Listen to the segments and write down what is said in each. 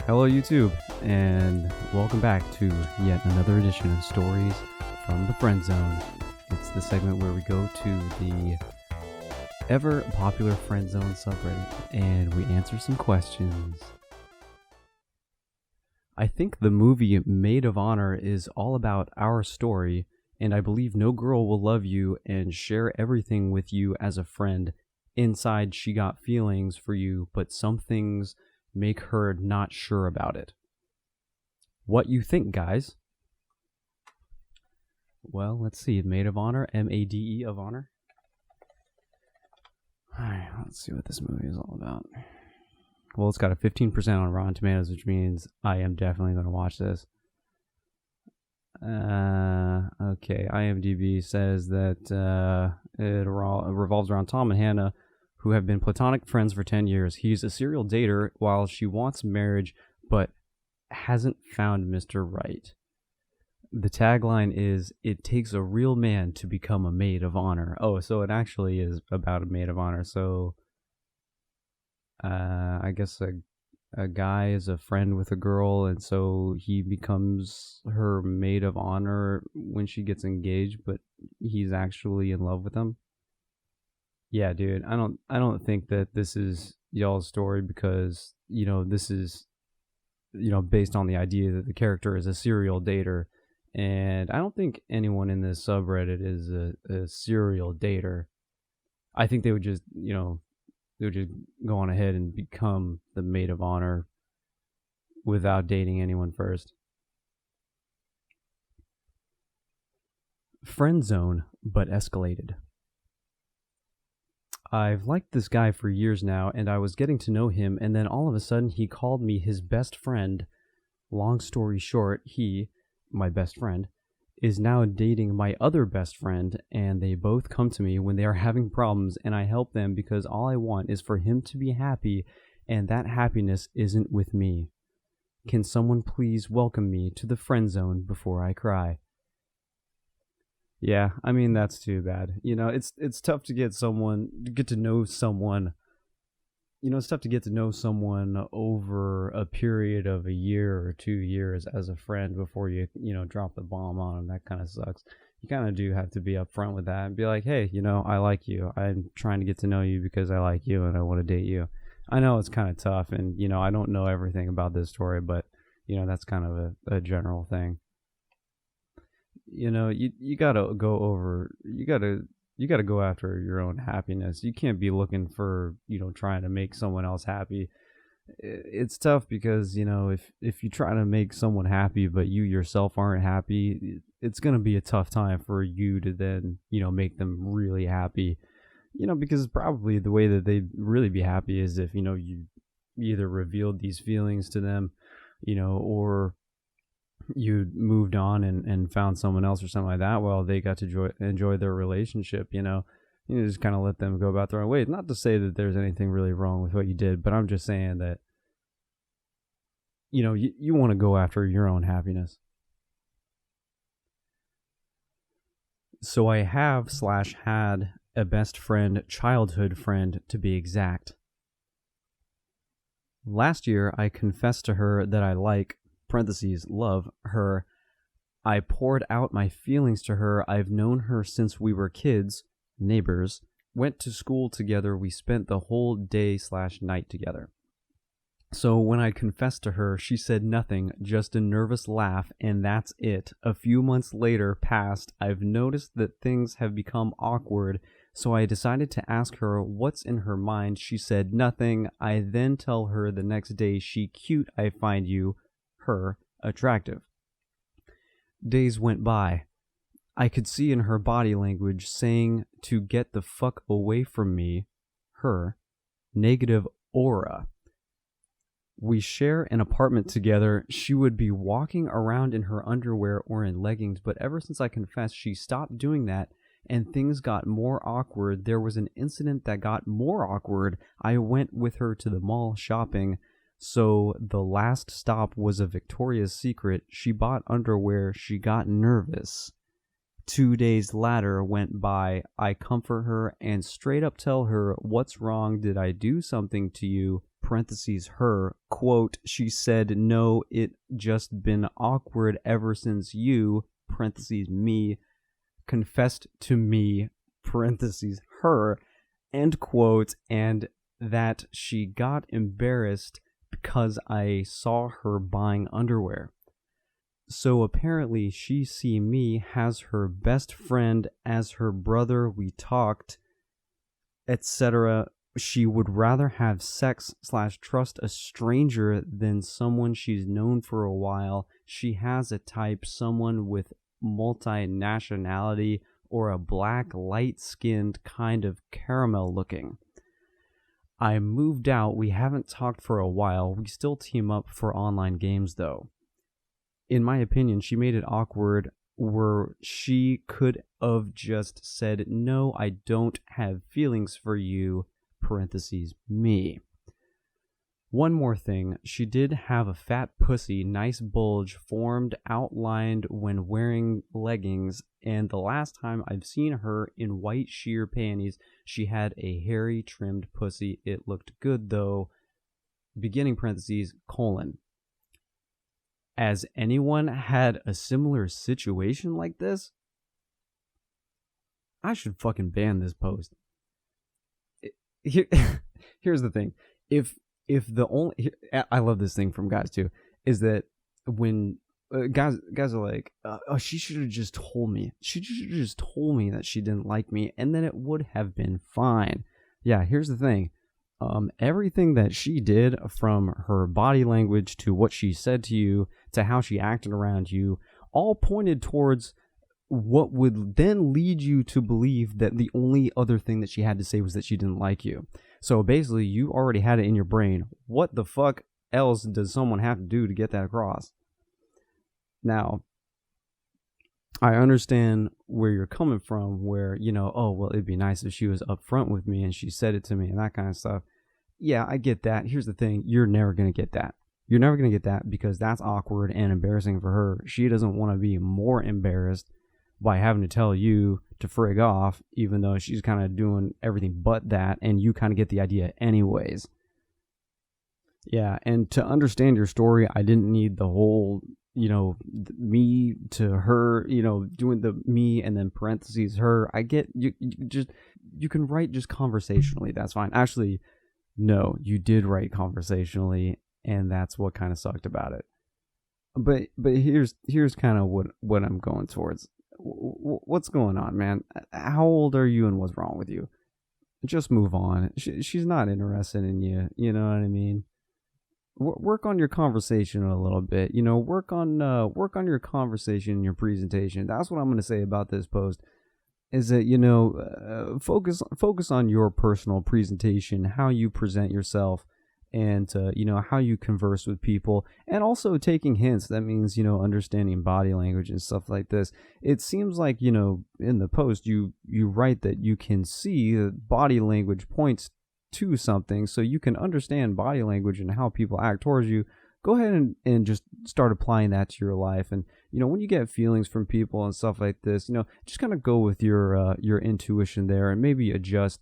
Hello YouTube, and welcome back to yet another edition of Stories from the Friendzone. It's the segment where we go to the ever popular Friendzone subreddit and we answer some questions. I think the movie Maid of Honor is all about our story, and I believe no girl will love you and share everything with you as a friend. Inside, she got feelings for you, but some things make her not sure about it. What you think, guys? Well, let's see. Maid of Honor, M-A-D-E of Honor. Alright, let's see what this movie is all about. Well, it's got a 15% on Rotten Tomatoes, which means I am definitely going to watch this. Okay, IMDb says that it revolves around Tom and Hannah, who have been platonic friends for 10 years. He's a serial dater while she wants marriage, but hasn't found Mr. Right. The tagline is, "It takes a real man to become a maid of honor." Oh, so it actually is about a maid of honor. So, I guess a guy is a friend with a girl, and so he becomes her maid of honor when she gets engaged, but he's actually in love with them. Yeah, dude, I don't think that this is y'all's story because, this is, based on the idea that the character is a serial dater. And I don't think anyone in this subreddit is a serial dater. I think they would just, go on ahead and become the maid of honor without dating anyone first. Friendzone, but escalated. I've liked this guy for years now, and I was getting to know him, and then all of a sudden he called me his best friend. Long story short, he, my best friend, is now dating my other best friend, and they both come to me when they are having problems, and I help them because all I want is for him to be happy, and that happiness isn't with me. Can someone please welcome me to the friend zone before I cry? Yeah, I mean, that's too bad. It's tough to get to know someone. It's tough to get to know someone over a period of a year or 2 years as a friend before you drop the bomb on them. That kind of sucks. You kind of do have to be upfront with that and be like, hey, I like you. I'm trying to get to know you because I like you and I want to date you. I know it's kind of tough, and I don't know everything about this story, but that's kind of a general thing. You gotta go after your own happiness. You can't be looking for, trying to make someone else happy. It's tough because, if you try to make someone happy, but you yourself aren't happy, it's going to be a tough time for you to then, make them really happy, because probably the way that they'd really be happy is if, you either revealed these feelings to them, or you moved on and found someone else or something like that. Well, they got to enjoy their relationship. You just kind of let them go about their own ways. Not to say that there's anything really wrong with what you did, but I'm just saying that you want to go after your own happiness. So I have/had a best friend, childhood friend to be exact. Last year I confessed to her that I love her. I poured out my feelings to her. I've known her since we were kids, neighbors, went to school together. We spent the whole day/night together. So when I confessed to her, she said nothing, just a nervous laugh, and that's it. A few months later passed. I've noticed that things have become awkward, so I decided to ask her what's in her mind. She said nothing. I then tell her the next day, she cute, I find you, her, attractive. Days went by. I could see in her body language saying to get the fuck away from me, her, negative aura. We share an apartment together. She would be walking around in her underwear or in leggings, but ever since I confessed, she stopped doing that and things got more awkward. There was an incident that got more awkward. I went with her to the mall shopping. So the last stop was a Victoria's Secret. She bought underwear. She got nervous. 2 days later went by. I comfort her and straight up tell her, what's wrong? Did I do something to you? parentheses her, quote, she said, no, it just been awkward ever since you, parentheses me, confessed to me, parentheses her, end quote, and that she got embarrassed because I saw her buying underwear. So apparently she see me as her best friend, as her brother, we talked, etc. She would rather have sex/trust a stranger than someone she's known for a while. She has a type, someone with multi-nationality or a black, light-skinned kind of caramel looking. I moved out. We haven't talked for a while. We still team up for online games though. In my opinion, she made it awkward where she could have just said, no, I don't have feelings for you, parentheses me. One more thing, she did have a fat pussy, nice bulge, formed, outlined when wearing leggings, and the last time I've seen her in white sheer panties, she had a hairy, trimmed pussy. It looked good though, beginning parentheses, colon. Has anyone had a similar situation like this? I should fucking ban this post. Here's the thing. If the only... I love this thing from guys too. Is that when guys are like, oh, she should have just told me. She should have just told me that she didn't like me, and then it would have been fine. Yeah, here's the thing. Everything that she did, from her body language to what she said to you to how she acted around you, all pointed towards what would then lead you to believe that the only other thing that she had to say was that she didn't like you. So basically, you already had it in your brain. What the fuck else does someone have to do to get that across? Now, I understand where you're coming from, where, you know, oh, well, it'd be nice if she was upfront with me and she said it to me and that kind of stuff. Yeah, I get that. Here's the thing. You're never going to get that. You're never going to get that because that's awkward and embarrassing for her. She doesn't want to be more embarrassed by having to tell you to frig off, even though she's kind of doing everything but that, and you kind of get the idea anyways. Yeah, and to understand your story, I didn't need the whole... me to her, doing the me and then parentheses her. I get you can write just conversationally. That's fine. Actually, no, you did write conversationally, and that's what kind of sucked about it. But here's kind of what I'm going towards. What's going on, man? How old are you and what's wrong with you? Just move on. She's not interested in you. You know what I mean? Work on your conversation a little bit. Work on your conversation and your presentation. That's what I'm going to say about this post. Is that focus on your personal presentation, how you present yourself, and how you converse with people, and also taking hints. That means understanding body language and stuff like this. It seems like in the post you write that you can see that body language points to something, so you can understand body language and how people act towards you. Go ahead and just start applying that to your life. And when you get feelings from people and stuff like this, just kind of go with your intuition there, and maybe adjust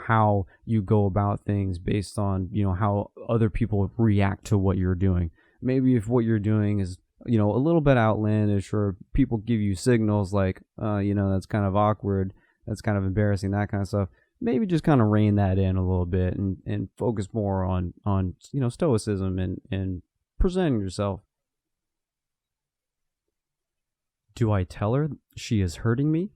how you go about things based on how other people react to what you're doing. Maybe if what you're doing is a little bit outlandish, or people give you signals like that's kind of awkward, that's kind of embarrassing, that kind of stuff, maybe just kind of rein that in a little bit and focus more on stoicism and presenting yourself. Do I tell her she is hurting me?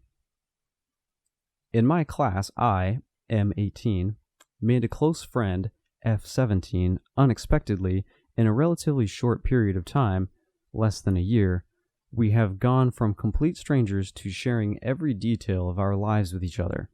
In my class, I, M18, made a close friend, F17, unexpectedly in a relatively short period of time, less than a year. We have gone from complete strangers to sharing every detail of our lives with each other.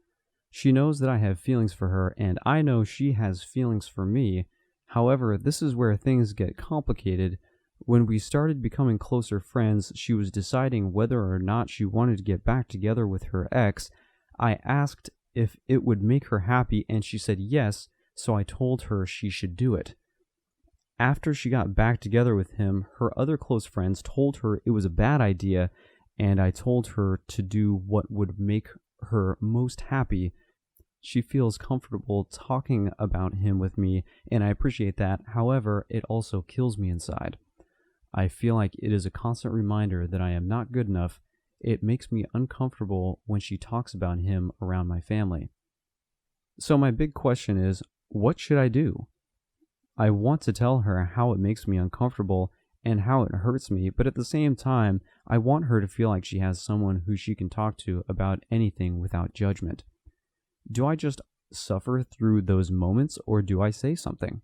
She knows that I have feelings for her, and I know she has feelings for me. However, this is where things get complicated. When we started becoming closer friends, she was deciding whether or not she wanted to get back together with her ex. I asked if it would make her happy, and she said yes, so I told her she should do it. After she got back together with him, her other close friends told her it was a bad idea, and I told her to do what would make her most happy. She feels comfortable talking about him with me, and I appreciate that. However, it also kills me inside. I feel like it is a constant reminder that I am not good enough. It makes me uncomfortable when she talks about him around my family. So my big question is, what should I do? I want to tell her how it makes me uncomfortable and how it hurts me, but at the same time, I want her to feel like she has someone who she can talk to about anything without judgment. Do I just suffer through those moments, or do I say something?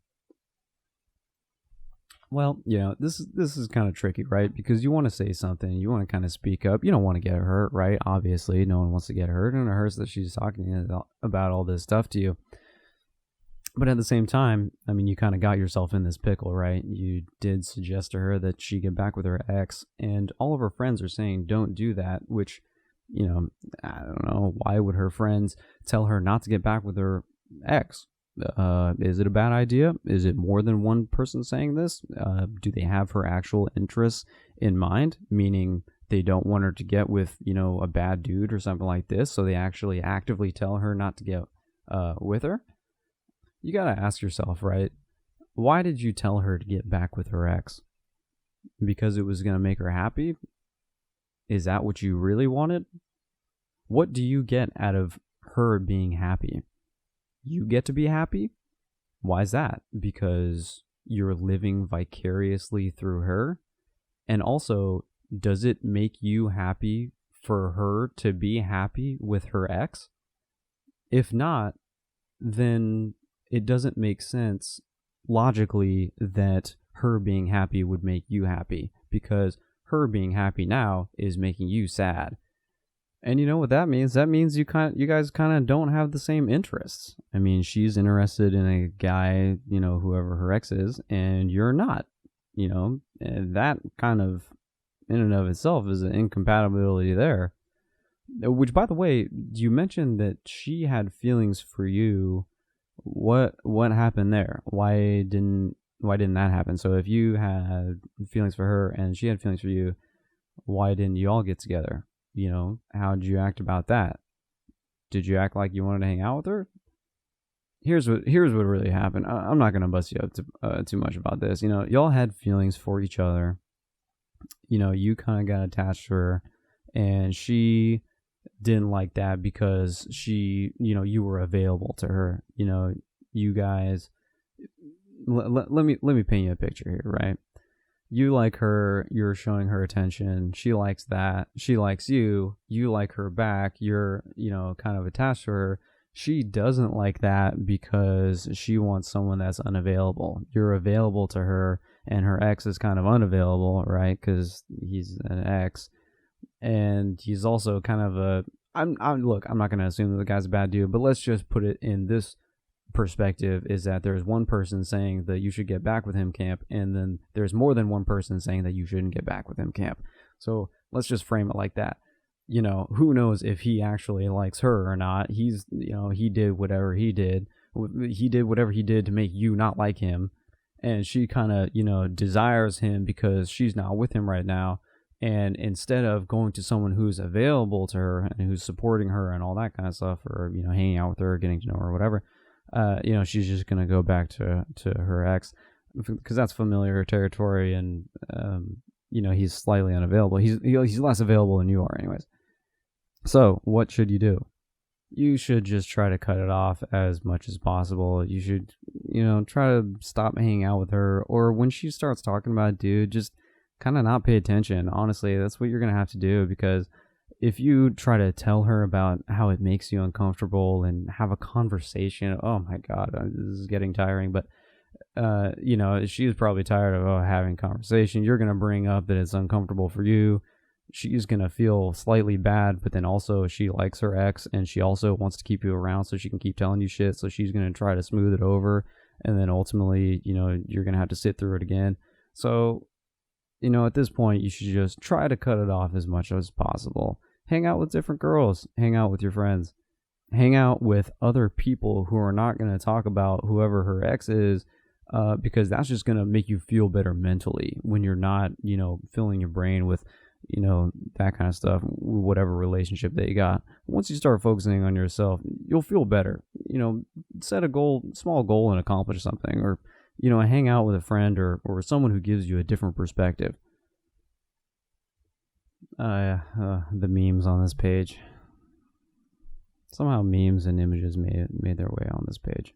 Well, this is kind of tricky, right? Because you want to say something, you want to kind of speak up. You don't want to get hurt, right? Obviously, no one wants to get hurt, and it hurts that she's talking about all this stuff to you. But at the same time, I mean, you kind of got yourself in this pickle, right? You did suggest to her that she get back with her ex, and all of her friends are saying don't do that, which, I don't know, why would her friends tell her not to get back with her ex? Is it a bad idea? Is it more than one person saying this? Do they have her actual interests in mind? Meaning they don't want her to get with, a bad dude or something like this, so they actually actively tell her not to get with her? You gotta ask yourself, right? Why did you tell her to get back with her ex? Because it was gonna make her happy? Is that what you really wanted? What do you get out of her being happy? You get to be happy? Why is that? Because you're living vicariously through her? And also, does it make you happy for her to be happy with her ex? If not, then it doesn't make sense logically that her being happy would make you happy, because her being happy now is making you sad. And you know what that means? That means you guys kind of don't have the same interests. I mean, she's interested in a guy, whoever her ex is, and you're not, and that kind of in and of itself is an incompatibility there. Which, by the way, you mentioned that she had feelings for you. What happened there? Why didn't that happen? So if you had feelings for her and she had feelings for you, why didn't you all get together? How did you act about that? Did you act like you wanted to hang out with her? Here's what really happened. I'm not gonna bust you up too much about this. Y'all had feelings for each other. You kind of got attached to her, and she didn't like that because she, you were available to her. You guys, let me paint you a picture here, right? You like her, you're showing her attention, she likes that, she likes you, you like her back, you're, kind of attached to her. She doesn't like that because she wants someone that's unavailable. You're available to her, and her ex is kind of unavailable, right? Because he's an ex. And he's also kind of I'm not going to assume that the guy's a bad dude, but let's just put it in this perspective, is that there's one person saying that you should get back with him camp, and then there's more than one person saying that you shouldn't get back with him camp. So let's just frame it like that. Who knows if he actually likes her or not. He's, he did whatever he did. He did whatever he did to make you not like him. And she kind of, desires him because she's not with him right now. And instead of going to someone who's available to her and who's supporting her and all that kind of stuff, or, hanging out with her, getting to know her, or whatever, she's just going to go back to her ex because that's familiar territory. And, he's slightly unavailable. He's less available than you are anyways. So what should you do? You should just try to cut it off as much as possible. You should, try to stop hanging out with her. Or when she starts talking about it, dude, just kind of not pay attention. Honestly, that's what you're going to have to do, because if you try to tell her about how it makes you uncomfortable and have a conversation, oh my God, this is getting tiring, but she's probably tired of having conversation. You're going to bring up that it's uncomfortable for you. She's going to feel slightly bad, but then also she likes her ex and she also wants to keep you around so she can keep telling you shit. So she's going to try to smooth it over. And then ultimately, you're going to have to sit through it again. So, at this point, you should just try to cut it off as much as possible. Hang out with different girls. Hang out with your friends. Hang out with other people who are not going to talk about whoever her ex is, because that's just going to make you feel better mentally when you're not, filling your brain with, that kind of stuff, whatever relationship that you got. Once you start focusing on yourself, you'll feel better. Set a goal, small goal, and accomplish something, or, hang out with a friend or someone who gives you a different perspective. The memes on this page. Somehow memes and images made their way on this page.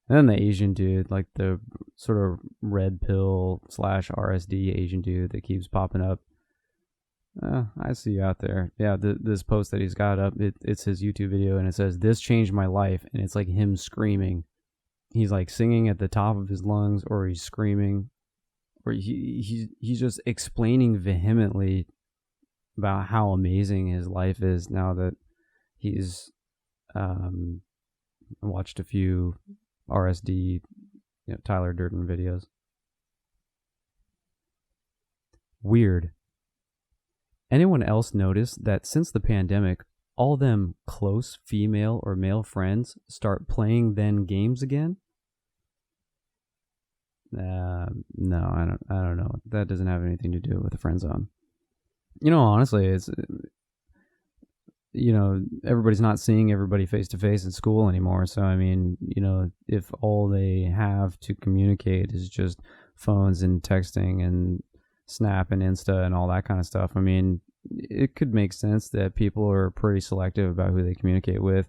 And then the Asian dude, like the sort of red pill / RSD Asian dude that keeps popping up. I see you out there. Yeah, this post that he's got up, it's his YouTube video, and it says, "This changed my life," and it's like him screaming. He's like singing at the top of his lungs, or he's screaming, or he's just explaining vehemently about how amazing his life is now that he's watched a few RSD, Tyler Durden videos. Weird. Anyone else notice that since the pandemic, all them close female or male friends start playing then games again? No, I don't know. That doesn't have anything to do with the Friendzone. Honestly, it's everybody's not seeing everybody face to face in school anymore. So, I mean, if all they have to communicate is just phones and texting and Snap and Insta and all that kind of stuff, I mean, it could make sense that people are pretty selective about who they communicate with,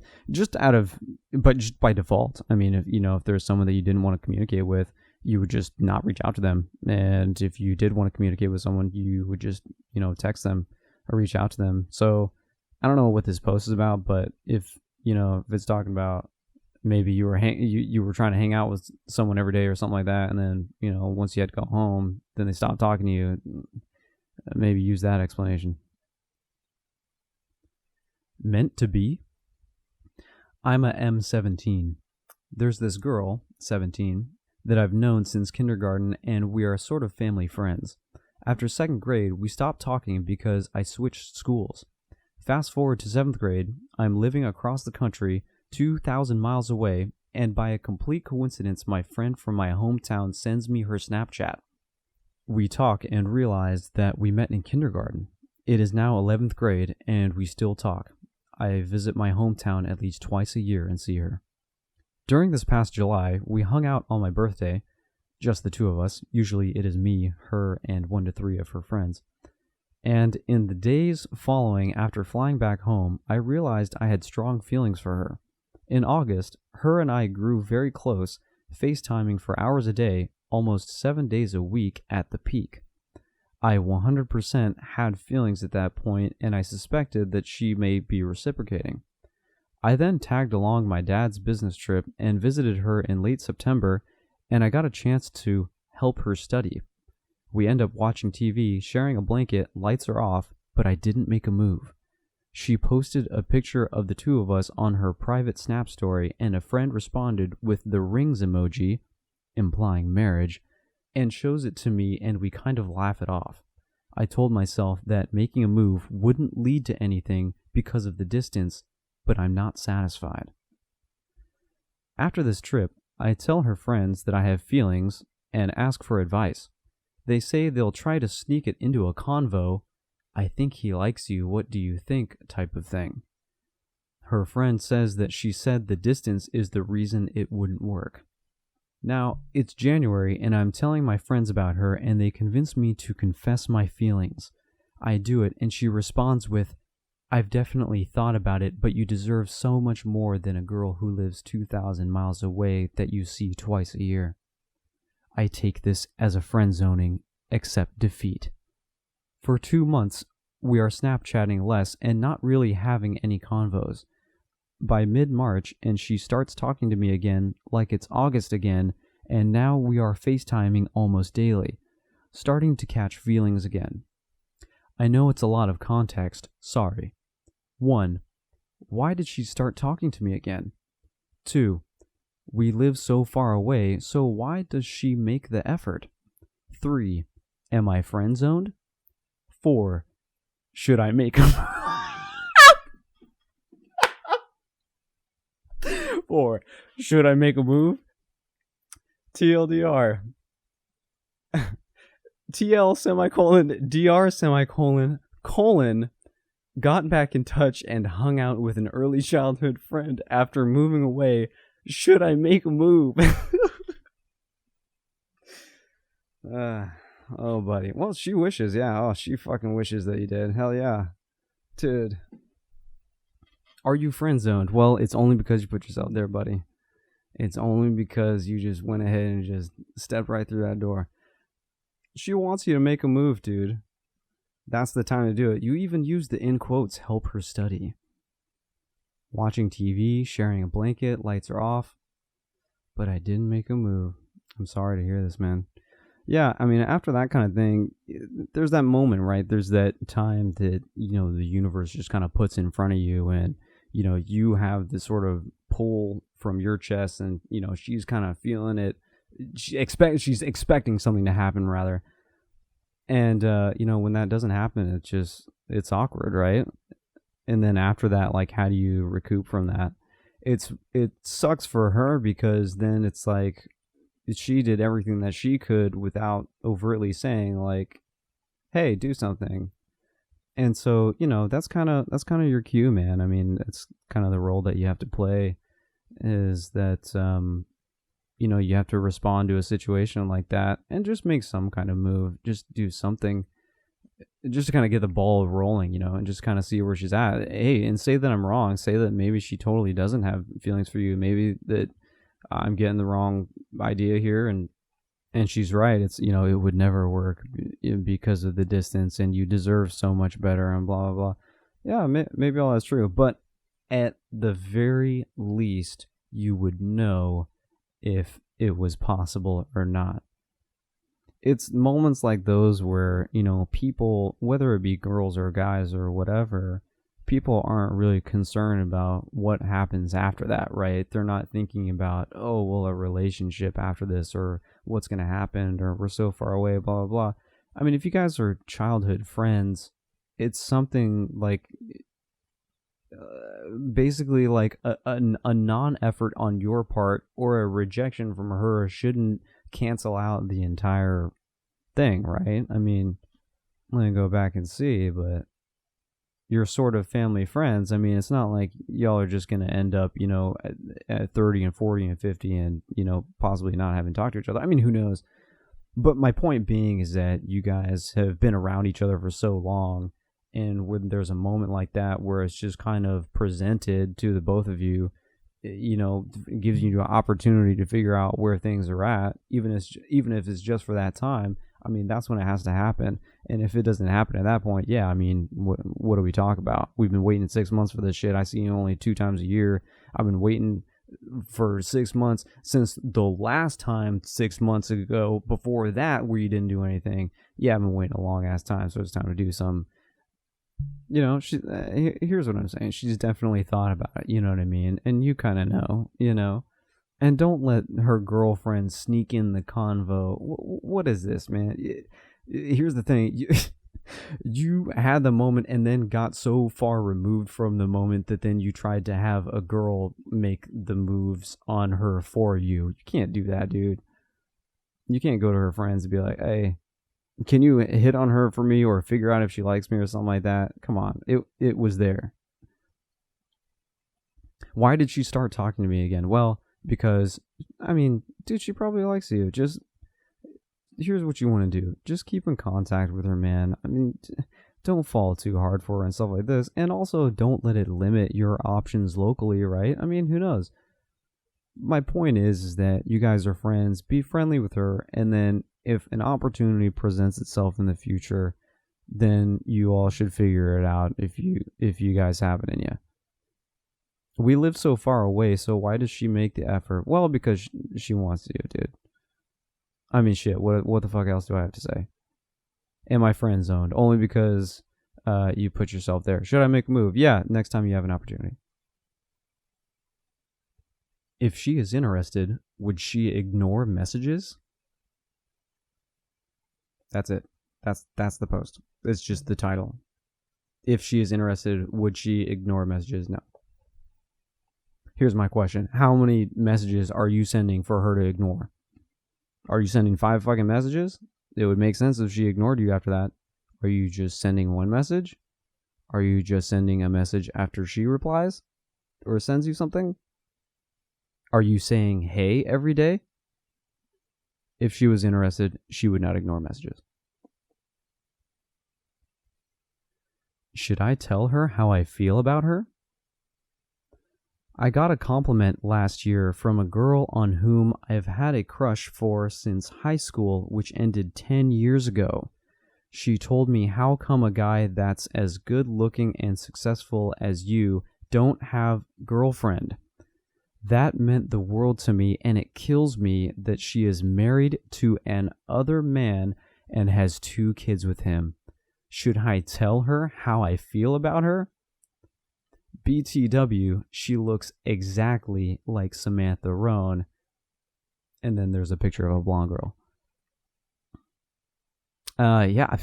but just by default. I mean, if there's someone that you didn't want to communicate with, you would just not reach out to them. And if you did want to communicate with someone, you would just, text them or reach out to them. So, I don't know what this post is about, but if it's talking about maybe you were trying to hang out with someone every day or something like that, and then once you had to go home, then they stopped talking to you, maybe use that explanation. Meant to be? I'm a M17. There's this girl, 17, that I've known since kindergarten, and we are sort of family friends. After second grade, we stopped talking because I switched schools. Fast forward to 7th grade, I'm living across the country, 2,000 miles away, and by a complete coincidence, my friend from my hometown sends me her Snapchat. We talk and realize that we met in kindergarten. It is now 11th grade, and we still talk. I visit my hometown at least twice a year and see her. During this past July, we hung out on my birthday, just the two of us. Usually it is me, her, and 1 to 3 of her friends. And in the days following after flying back home, I realized I had strong feelings for her. In August, her and I grew very close, FaceTiming for hours a day, almost 7 days a week at the peak. I 100% had feelings at that point, and I suspected that she may be reciprocating. I then tagged along my dad's business trip and visited her in late September, and I got a chance to help her study. We end up watching TV, sharing a blanket, lights are off, but I didn't make a move. She posted a picture of the two of us on her private Snap story, and a friend responded with the rings emoji, implying marriage, and shows it to me, and we kind of laugh it off. I told myself that making a move wouldn't lead to anything because of the distance, but I'm not satisfied. After this trip, I tell her friends that I have feelings and ask for advice. They say they'll try to sneak it into a convo, "I think he likes you, what do you think?" type of thing. Her friend says that she said the distance is the reason it wouldn't work. Now, it's January, and I'm telling my friends about her, and they convince me to confess my feelings. I do it, and she responds with, "I've definitely thought about it, but you deserve so much more than a girl who lives 2,000 miles away that you see twice a year." I take this as a friend zoning, accept defeat. For 2 months, we are Snapchatting less and not really having any convos. By mid-March, and she starts talking to me again like it's August again, and now we are FaceTiming almost daily, starting to catch feelings again. I know it's a lot of context, sorry. 1. Why did she start talking to me again? 2. We live so far away, so why does she make the effort? 3. Am I friend-zoned? 4. Should I make a... 4. Should I make a move? TLDR. TL semicolon DR semicolon colon got back in touch and hung out with an early childhood friend after moving away. Should I make a move? Oh, buddy. Well, she wishes, yeah. Oh, she fucking wishes that you did. Hell yeah. Dude. Are you friend zoned? Well, it's only because you put yourself there, buddy. It's only because you just went ahead and just stepped right through that door. She wants you to make a move, dude. That's the time to do it. You even use the in quotes help her study. Watching TV, sharing a blanket, lights are off. But I didn't make a move. I'm sorry to hear this, man. Yeah, I mean, after that kind of thing, there's that moment, right? There's that time that, the universe just kind of puts in front of you, and, you have this sort of pull from your chest, and, she's kind of feeling it. She's expecting something to happen, rather. And, when that doesn't happen, it's awkward, right? And then after that, like, how do you recoup from that? It sucks for her, because then it's like, she did everything that she could without overtly saying, like, hey, do something. And so, that's kind of your cue, man. I mean, it's kind of the role that you have to play, is that, you have to respond to a situation like that and just make some kind of move, just do something, just to kind of get the ball rolling, and just kind of see where she's at. Hey, and say that I'm wrong. Say that maybe she totally doesn't have feelings for you. Maybe that I'm getting the wrong idea here, and she's right. It's, it would never work because of the distance, and you deserve so much better, and blah, blah, blah. Yeah, maybe all that's true, but at the very least, you would know if it was possible or not. It's moments like those where, people, whether it be girls or guys or whatever, people aren't really concerned about what happens after that, right? They're not thinking about, oh, well, a relationship after this, or what's going to happen, or we're so far away, blah, blah, blah. I mean, if you guys are childhood friends, it's something like basically like a non-effort on your part, or a rejection from her, shouldn't cancel out the entire thing, right? I mean, I'm going to go back and see, but you're sort of family friends. I mean, it's not like y'all are just going to end up, at 30 and 40 and 50 and, possibly not having talked to each other. I mean, who knows? But my point being is that you guys have been around each other for so long, and when there's a moment like that where it's just kind of presented to the both of you, it gives you an opportunity to figure out where things are at, even if it's just for that time. I mean, that's when it has to happen. And if it doesn't happen at that point, yeah, I mean, what do we talk about? We've been waiting 6 months for this shit. I see you only 2 times a year. I've been waiting for 6 months since the last time 6 months ago, before that, where you didn't do anything. Yeah, I've been waiting a long ass time, so it's time to do some. Here's what I'm saying. She's definitely thought about it, you know what I mean? And you kind of know. And don't let her girlfriend sneak in the convo. What is this, man? Here's the thing. You had the moment and then got so far removed from the moment that then you tried to have a girl make the moves on her for you. You can't do that, dude. You can't go to her friends and be like, hey, can you hit on her for me, or figure out if she likes me or something like that? Come on. It was there. Why did she start talking to me again? Well, because, I mean, dude, she probably likes you. Just, here's what you want to do. Just keep in contact with her, man. I mean, don't fall too hard for her and stuff like this. And also, don't let it limit your options locally, right? I mean, who knows? My point is that you guys are friends. Be friendly with her, and then if an opportunity presents itself in the future, then you all should figure it out if you guys have it in you. We live so far away, so why does she make the effort? Well, because she wants to, dude. I mean, shit, what the fuck else do I have to say? Am I friend zoned? Only because you put yourself there. Should I make a move? Yeah, next time you have an opportunity. If she is interested, would she ignore messages? That's it. That's the post. It's just the title. If she is interested, would she ignore messages? No. Here's my question. How many messages are you sending for her to ignore? Are you sending 5 fucking messages? it would make sense if she ignored you after that. Are you just sending one message? Are you just sending a message after she replies or sends you something? Are you saying hey every day? If she was interested, she would not ignore messages. Should I tell her how I feel about her? I got a compliment last year from a girl on whom I've had a crush for since high school, which ended 10 years ago. She told me how come a guy that's as good looking and successful as you don't have girlfriend. That meant the world to me, and it kills me that she is married to an other man and has 2 kids with him. Should I tell her how I feel about her? BTW, she looks exactly like Samantha Roan. And then there's a picture of a blonde girl. Yeah,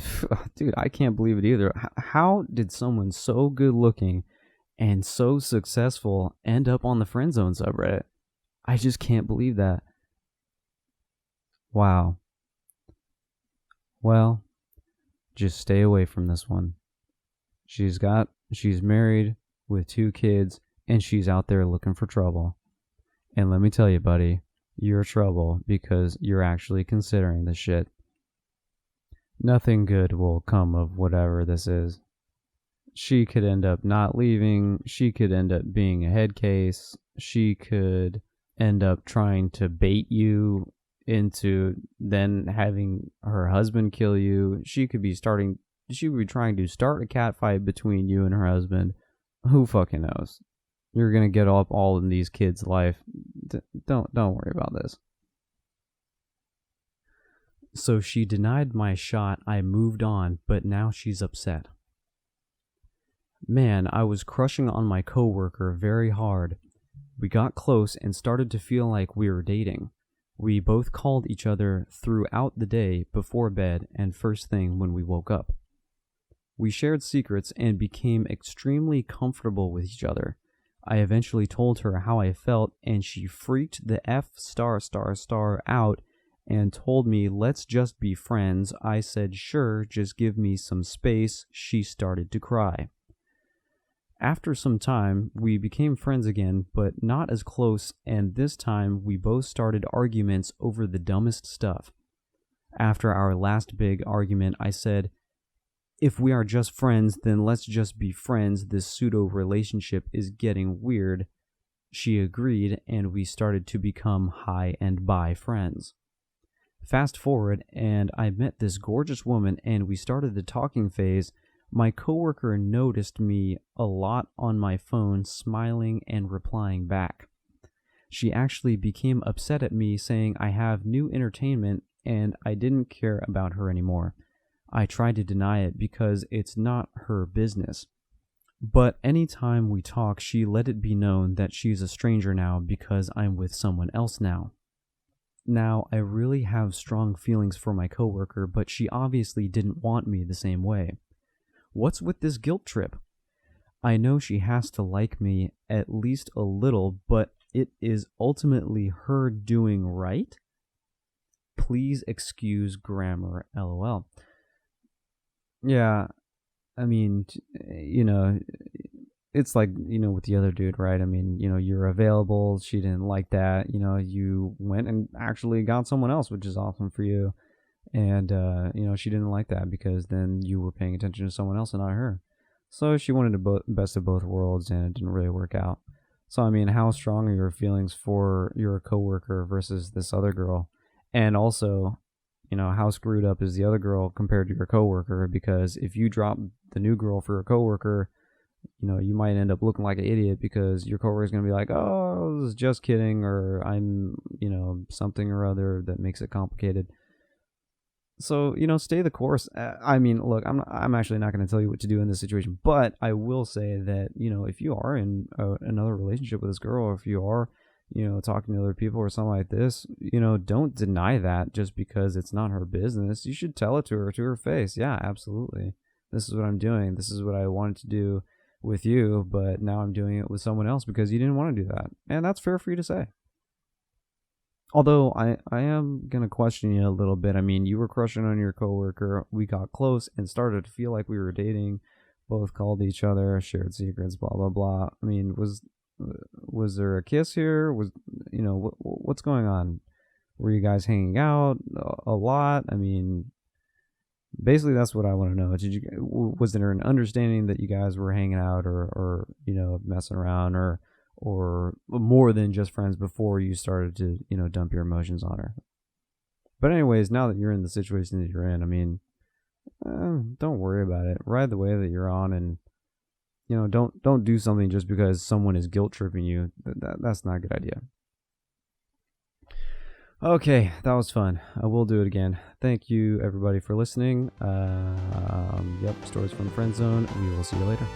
dude, I can't believe it either. How did someone so good looking and so successful end up on the Friendzone subreddit? I just can't believe that. Wow. Well, just stay away from this one. She's married with 2 kids, and she's out there looking for trouble. And let me tell you, buddy, you're trouble because you're actually considering this shit. Nothing good will come of whatever this is. She could end up not leaving. She could end up being a head case. She could end up trying to bait you into then having her husband kill you. She could be trying to start a cat fight between you and her husband. Who fucking knows? You're gonna get up all in these kids' life. Don't worry about this. So she denied my shot. I moved on, but now she's upset. Man, I was crushing on my coworker very hard. We got close and started to feel like we were dating. We both called each other throughout the day, before bed, and first thing when we woke up. We shared secrets and became extremely comfortable with each other. I eventually told her how I felt, and she freaked the F*** out and told me, let's just be friends. I said, sure, just give me some space. She started to cry. After some time, we became friends again, but not as close, and this time we both started arguments over the dumbest stuff. After our last big argument, I said, if we are just friends, then let's just be friends. This pseudo-relationship is getting weird. She agreed, and we started to become high and bi friends. Fast forward, and I met this gorgeous woman, and we started the talking phase. My coworker noticed me a lot on my phone, smiling and replying back. She actually became upset at me, saying I have new entertainment, and I didn't care about her anymore. I tried to deny it because it's not her business. But anytime we talk, she let it be known that she's a stranger now because I'm with someone else now. Now, I really have strong feelings for my coworker, but she obviously didn't want me the same way. What's with this guilt trip? I know she has to like me at least a little, but it is ultimately her doing right? Please excuse grammar, lol. Yeah, I mean, it's like, with the other dude, right? I mean, you're available. She didn't like that. You went and actually got someone else, which is awesome for you. And, she didn't like that because then you were paying attention to someone else and not her. So she wanted the best of both worlds, and it didn't really work out. So, I mean, how strong are your feelings for your coworker versus this other girl? And also, how screwed up is the other girl compared to your coworker? Because if you drop the new girl for your coworker, you might end up looking like an idiot because your coworker is going to be like, oh, I was just kidding, or I'm, something or other that makes it complicated. So, stay the course. I mean, look, I'm actually not going to tell you what to do in this situation, but I will say that, if you are in another relationship with this girl, or if you are, talking to other people or something like this, don't deny that just because it's not her business. You should tell it to her face. Yeah, absolutely. This is what I'm doing. This is what I wanted to do with you, but now I'm doing it with someone else because you didn't want to do that. And that's fair for you to say. Although I am gonna question you a little bit. I mean, you were crushing on your coworker. We got close and started to feel like we were dating. Both called each other, shared secrets, blah blah blah. I mean, was there a kiss here? Was what's going on? Were you guys hanging out a lot? I mean, basically that's what I want to know. Was there an understanding that you guys were hanging out or messing around or more than just friends before you started to dump your emotions on her? But anyways, now that you're in the situation that you're in, I mean, don't worry about it. Ride the wave that you're on, and don't do something just because someone is guilt tripping you. That's not a good idea. Okay, that was fun. I will do it again. Thank you, everybody, for listening. Yep, stories from the Friendzone. We will see you later.